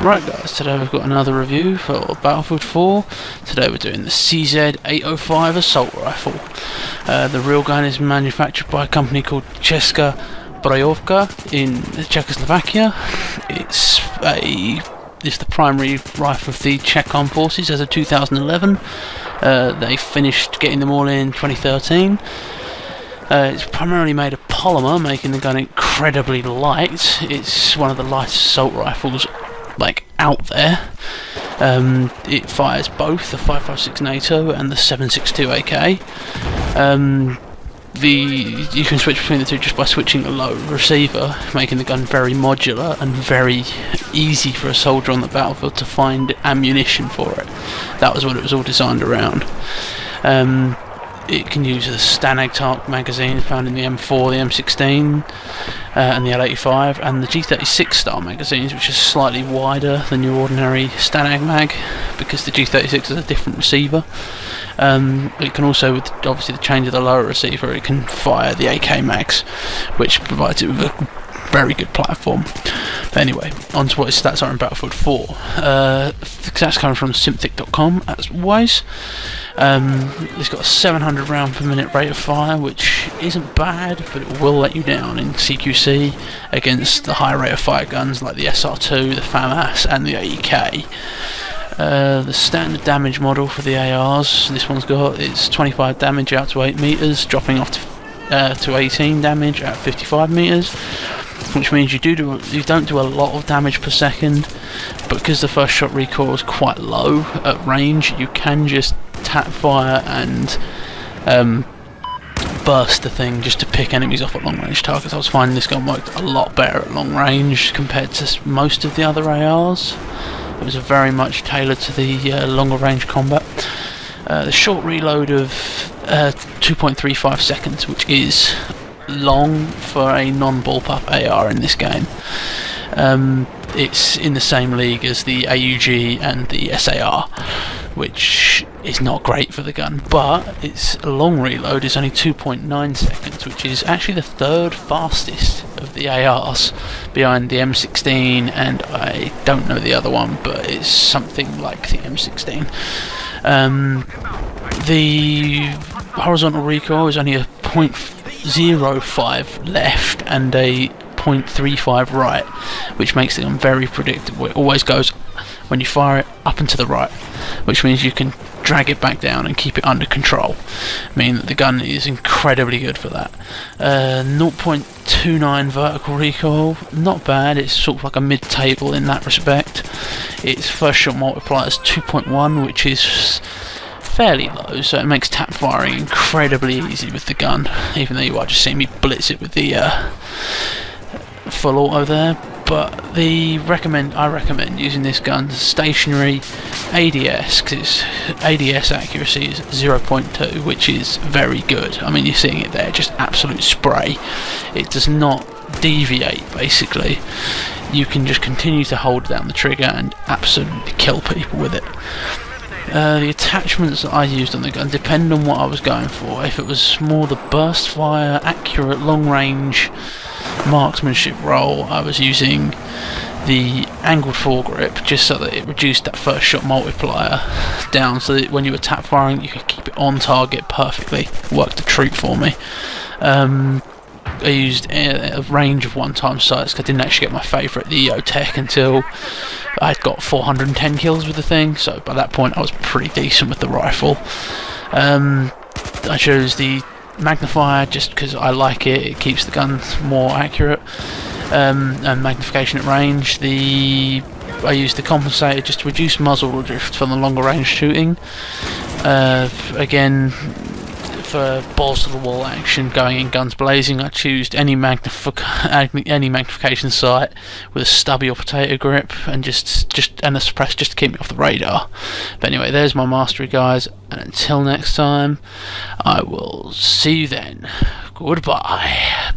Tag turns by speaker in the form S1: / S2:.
S1: Right guys, today we've got another review for Battlefield 4. Today we're doing the CZ-805 assault rifle. The real gun is manufactured by a company called Czech in Czechoslovakia. It's the primary rifle of the Czech Armed Forces as of 2011. They finished getting them all in 2013. It's primarily made of polymer, making the gun incredibly light. It's one of the lightest assault rifles out there. It fires both the 5.56 NATO and the 7.62 AK. You can switch between the two just by switching the load receiver, making the gun very modular and very easy for a soldier on the battlefield to find ammunition for it. That was what it was all designed around. It can use the Stanag magazine found in the M4, the M16, and the L85, and the G36 style magazines, which is slightly wider than your ordinary Stanag mag, because the G36 is a different receiver. It can also, with obviously the change of the lower receiver, it can fire the AK mags, which provides it with a very good platform. But anyway, on to what its stats are in Battlefield 4. Stats coming from Synthic.com, as always. It's got a 700 round per minute rate of fire, which isn't bad, but it will let you down in CQC against the high rate of fire guns like the SR2, the FAMAS, and the AEK. The standard damage model for the ARs this one's got is 25 damage out to 8 meters, dropping off to 18 damage at 55 meters. Which means you don't do a lot of damage per second, but because the first shot recoil is quite low at range, you can just tap fire and burst the thing just to pick enemies off at long range targets. I was finding this gun worked a lot better at long range compared to most of the other ARs. It was very much tailored to the longer range combat. The short reload of 2.35 seconds, which is long for a non-bullpup AR in this game. It's in the same league as the AUG and the SAR, which is not great for the gun, but its long reload is only 2.9 seconds, which is actually the third fastest of the ARs, behind the M16, and I don't know the other one, but it's something like the M16. The horizontal recoil is only a 0.05 left and a 0.35 right, which makes it very predictable. It always goes, when you fire it, up and to the right, which means you can drag it back down and keep it under control, meaning that the gun is incredibly good for that. 0.29 vertical recoil, not bad. It's sort of like a mid-table in that respect. Its first shot multiplier is 2.1, which is fairly low, so it makes tap firing incredibly easy with the gun, even though you are just seeing me blitz it with the full auto there. But I recommend using this gun stationary ADS, because its ADS accuracy is 0.2, which is very good. I mean, you're seeing it there, just absolute spray. It does not deviate, basically. You can just continue to hold down the trigger and absolutely kill people with it. The attachments that I used on the gun depend on what I was going for. If it was more the burst fire, accurate long range marksmanship role, I was using the angled foregrip, just so that it reduced that first shot multiplier down, so that when you were tap firing you could keep it on target perfectly. Worked a treat for me. I used a range of one-time sights, because I didn't actually get my favourite, the Czech, until I'd got 410 kills with the thing, so by that point I was pretty decent with the rifle. I chose the magnifier just because I like it. It keeps the gun more accurate, and magnification at range. I used the compensator just to reduce muzzle drift for the longer range shooting. Again, for balls to the wall action, going in guns blazing, I choose any magnification sight with a stubby or potato grip, and and a suppress just to keep me off the radar. But anyway, there's my mastery, guys, and until next time, I will see you then. Goodbye.